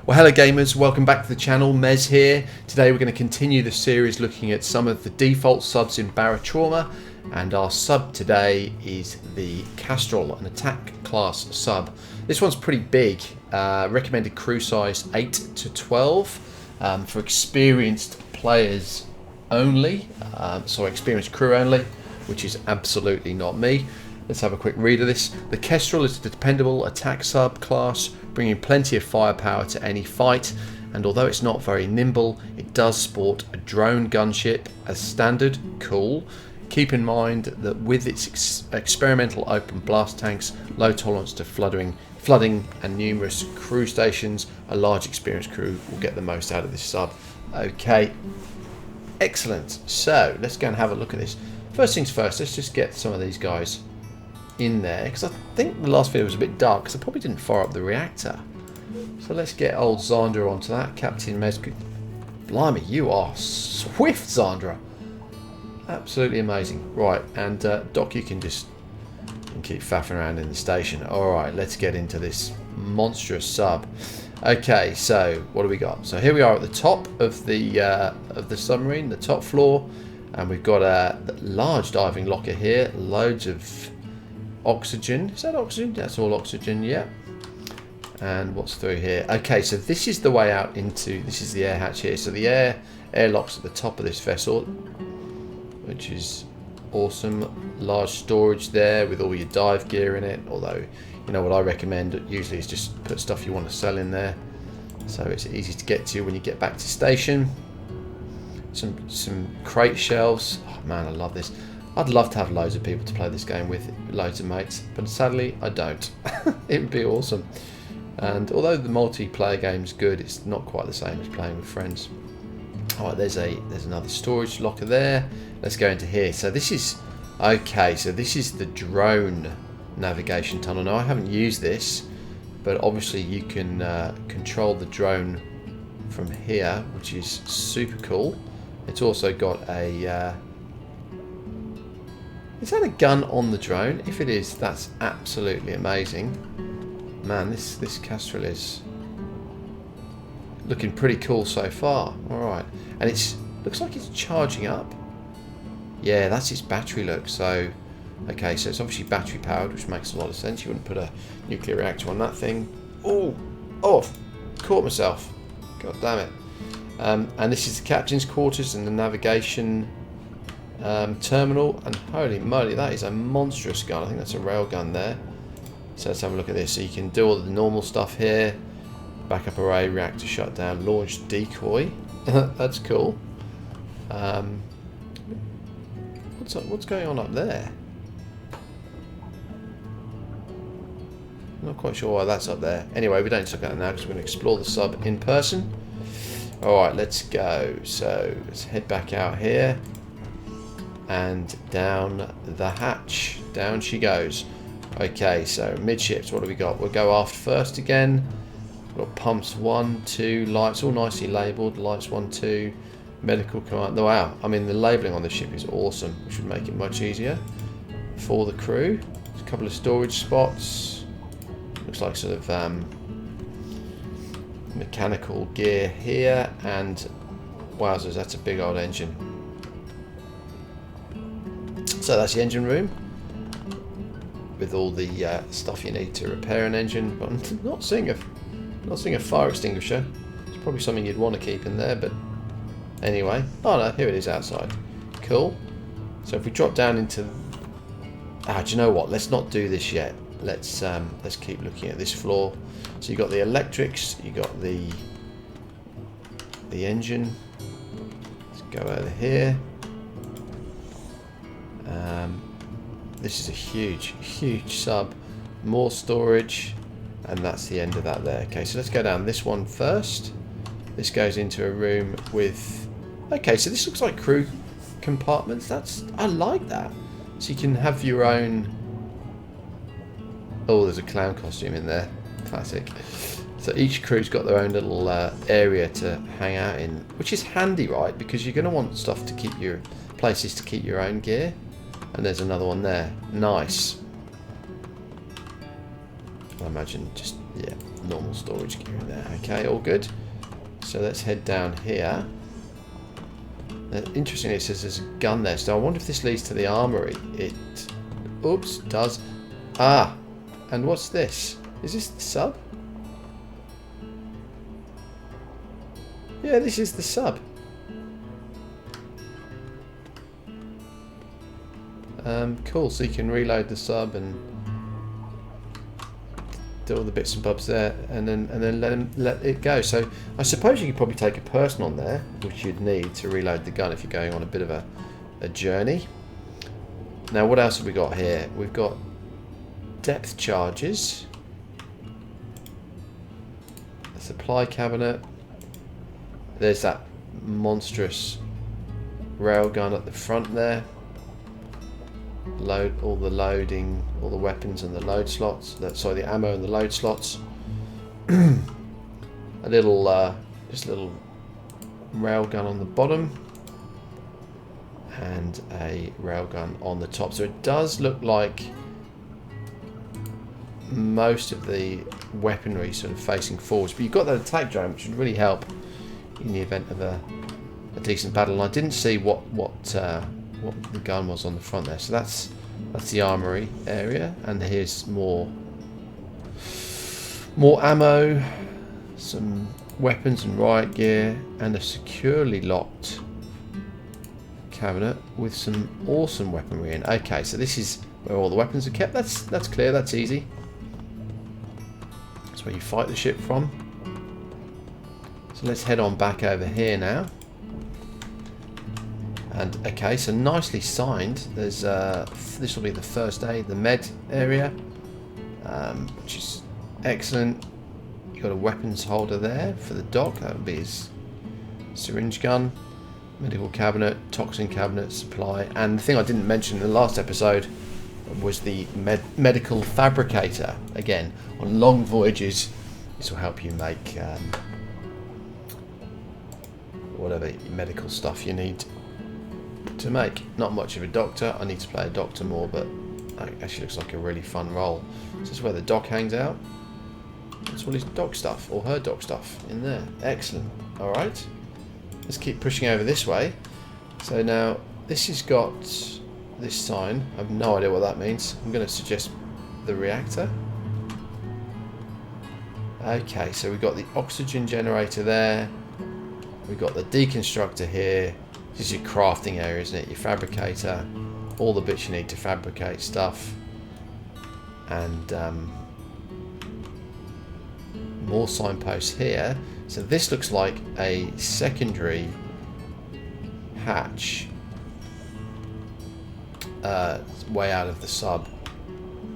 Well, hello gamers, welcome back to the channel. Mez here. Today we're going to continue the series looking at some of the default subs in Barotrauma, and our sub today is the Kastrull, an attack class sub. This one's pretty big, recommended crew size 8 to 12 for experienced players only, so experienced crew only, which is absolutely not me. Let's have a quick read of this. The Kastrull is a dependable attack sub-class, bringing plenty of firepower to any fight, and although it's not very nimble, it does sport a drone gunship as standard. Cool. Keep in mind that with its experimental open blast tanks, low tolerance to flooding, and numerous crew stations, a large experienced crew will get the most out of this sub. Okay, excellent. So let's go and have a look at this. First things first, let's just get some of these guys in there, because I think the last video was a bit dark because I probably didn't fire up the reactor. So let's get old Zandra onto that. Captain Mez. Blimey, you are swift, Zandra. Absolutely amazing. Right, and Doc, you can just keep faffing around in the station. Alright, let's get into this monstrous sub. Okay, so what do we got? So here we are at the top of the submarine, the top floor, and we've got a large diving locker here, loads of oxygen. Is that oxygen? That's all oxygen, yeah. And what's through here? Okay, so this is the way out into, this is the air hatch here. So the airlock's at the top of this vessel, which is awesome. Large storage there with all your dive gear in it. Although, you know what I recommend usually is just put stuff you want to sell in there, so it's easy to get to when you get back to station. Some crate shelves. Oh man, I love this. I'd love to have loads of people to play this game with, loads of mates, but sadly I don't. It would be awesome. And although the multiplayer game's good, it's not quite the same as playing with friends. Alright, there's another storage locker there. Let's go into here. So this is, okay, so this is the drone navigation tunnel. Now I haven't used this, but obviously you can control the drone from here, which is super cool. It's also got a... is that a gun on the drone? If it is, that's absolutely amazing. Man, this Kastrull is looking pretty cool so far. Alright. And it looks like it's charging up. Yeah, that's its battery look. So, okay, so it's obviously battery powered, which makes a lot of sense. You wouldn't put a nuclear reactor on that thing. Oh, caught myself. God damn it. And this is the captain's quarters and the navigation terminal, and holy moly, that is a monstrous gun. I think that's a rail gun there. So let's have a look at this. So you can do all the normal stuff here. Backup array, reactor shutdown, launch decoy. That's cool. What's going on up there? I'm not quite sure why that's up there. Anyway, we don't look at it now because we're going to explore the sub in person. Alright, let's go. So let's head back out here. And down the hatch. Down she goes. Okay, so midships, what do we got? We'll go aft first again. We've got pumps 1, 2, lights, all nicely labelled. Lights 1, 2, medical command. Oh, wow, I mean the labelling on the ship is awesome, which would make it much easier for the crew. There's a couple of storage spots. Looks like sort of mechanical gear here, and wowzers, that's a big old engine. So that's the engine room with all the stuff you need to repair an engine. But I'm not seeing a fire extinguisher. It's probably something you'd want to keep in there, but anyway. Oh no, here it is outside. Cool. So if we drop down into, do you know what? Let's not do this yet. Let's keep looking at this floor. So you got the electrics, you got the engine. Let's go over here. This is a huge sub. More storage, and that's the end of that there. Okay, so let's go down this one first. This goes into a room with... Okay, so this looks like crew compartments. I like that. So you can have your own... Oh, there's a clown costume in there. Classic. So each crew's got their own little area to hang out in, which is handy, right? Because you're going to want stuff to keep your... places to keep your own gear. And there's another one there. Nice. I imagine just, yeah. normal storage gear in there. Okay, all good. So let's head down here. Interestingly, it says there's a gun there. So I wonder if this leads to the armory. It, oops, does. Ah, and what's this? Is this the sub? Yeah, this is the sub. Cool, so you can reload the sub and do all the bits and bobs there, and then let it go. So I suppose you could probably take a person on there, which you'd need to reload the gun if you're going on a bit of a journey. Now, what else have we got here? We've got depth charges, a supply cabinet. There's that monstrous railgun at the front there. Load all the loading, all the weapons and the load slots. Sorry, the ammo and the load slots. A little, just a little railgun on the bottom, and a railgun on the top. So it does look like most of the weaponry sort of facing forwards, but you've got that attack drone, which would really help in the event of a decent battle. And I didn't see what the gun was on the front there. So that's the armory area, and here's more ammo, some weapons and riot gear, and a securely locked cabinet with some awesome weaponry in. Okay, so this is where all the weapons are kept. That's clear, that's easy. That's where you fight the ship from. So let's head on back over here now. And okay, so nicely signed. There's this will be the first aid, the med area, which is excellent. You've got a weapons holder there for the doc. That would be his syringe gun, medical cabinet, toxin cabinet, supply, and the thing I didn't mention in the last episode was the medical fabricator. Again, on long voyages, this will help you make whatever medical stuff you need to make. Not much of a doctor. I need to play a doctor more, but it actually looks like a really fun role. This is where the doc hangs out. That's all his doc stuff, or her doc stuff in there. Excellent. Alright. Let's keep pushing over this way. So now, this has got this sign. I have no idea what that means. I'm going to suggest the reactor. Okay, so we've got the oxygen generator there. We've got the deconstructor here. This is your crafting area, isn't it? Your fabricator. All the bits you need to fabricate stuff. And more signposts here. So this looks like a secondary hatch way out of the sub.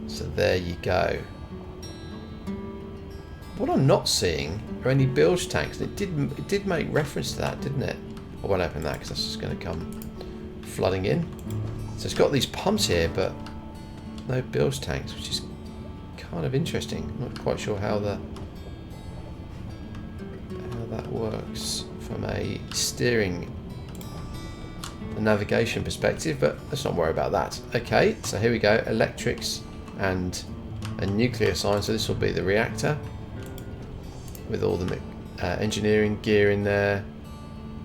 So there you go. What I'm not seeing are any bilge tanks. It did make reference to that, didn't it? I won't open that because that's just going to come flooding in. So it's got these pumps here, but no bilge tanks, which is kind of interesting. I'm not quite sure how that works from a steering and navigation perspective, but let's not worry about that. Okay, so here we go, electrics and a nuclear sign. So this will be the reactor with all the engineering gear in there.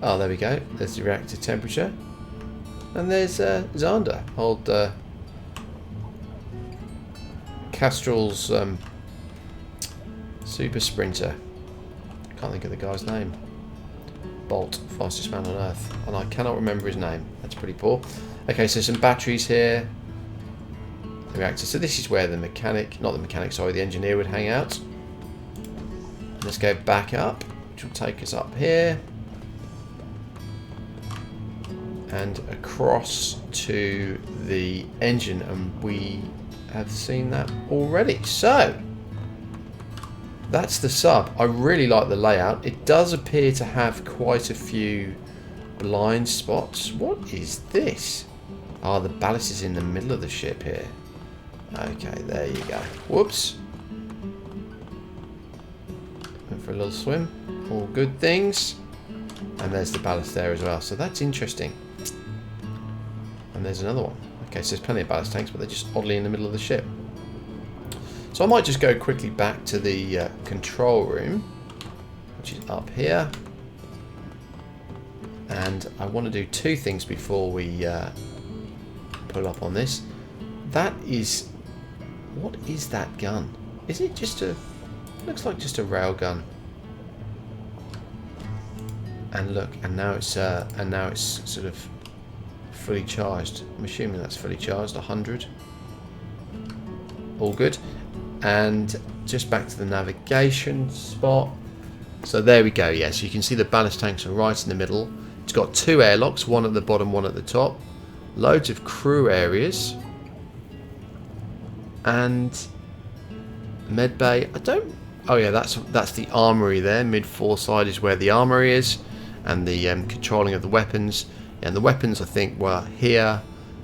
Oh, there we go. There's the reactor temperature, and there's Xander, old Kastrull's super sprinter. Can't think of the guy's name. Bolt, fastest man on Earth, and I cannot remember his name. That's pretty poor. Okay, so some batteries here. The reactor. So this is where the mechanic, not the mechanic, sorry, the engineer would hang out. Let's go back up, which will take us up here and across to the engine, and we have seen that already. So that's the sub. I really like the layout. It does appear to have quite a few blind spots. What is this? Ah, the ballast is in the middle of the ship here. Okay, there you go. Whoops. Went for a little swim. All good things. And there's the ballast there as well. So that's interesting. And there's another one. Okay, so there's plenty of ballast tanks, but they're just oddly in the middle of the ship. So I might just go quickly back to the control room, which is up here. And I want to do two things before we pull up on this. That is... What is that gun? Is it just a... Looks like just a rail gun. And look, and now it's sort of fully charged. I'm assuming that's fully charged, 100. All good. And just back to the navigation spot. So there we go. Yes, you can see the ballast tanks are right in the middle. It's got two airlocks, one at the bottom, one at the top. Loads of crew areas. And med bay. I don't... Oh yeah, that's the armory there. Mid-fore side is where the armory is. And the controlling of the weapons. And the weapons, I think, were here,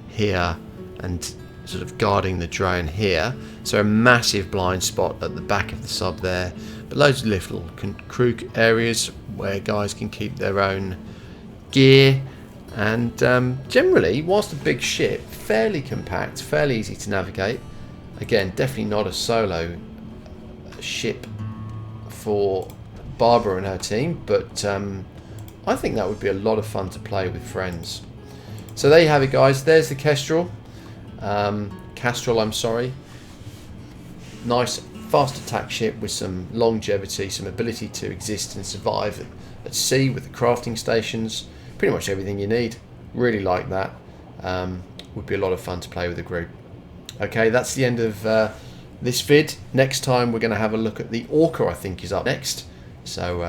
here, and sort of guarding the drone here. So a massive blind spot at the back of the sub there. But loads of little crew areas where guys can keep their own gear. And generally, whilst a big ship, fairly compact, fairly easy to navigate. Again, definitely not a solo ship for Barbara and her team, but I think that would be a lot of fun to play with friends. So there you have it, guys. There's the Kastrull. Kastrull, I'm sorry. Nice, fast attack ship with some longevity, some ability to exist and survive at sea with the crafting stations. Pretty much everything you need. Really like that. Would be a lot of fun to play with a group. Okay, that's the end of this vid. Next time we're going to have a look at the Orca, I think, is up next. So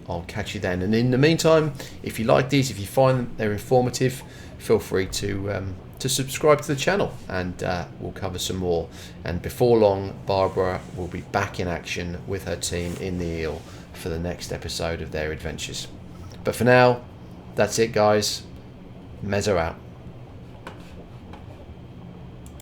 I'll catch you then. And in the meantime, if you like these, if you find them they're informative, feel free to subscribe to the channel, and we'll cover some more. And before long, Barbara will be back in action with her team in the Eel for the next episode of their adventures. But for now, that's it, guys. Mezzo out.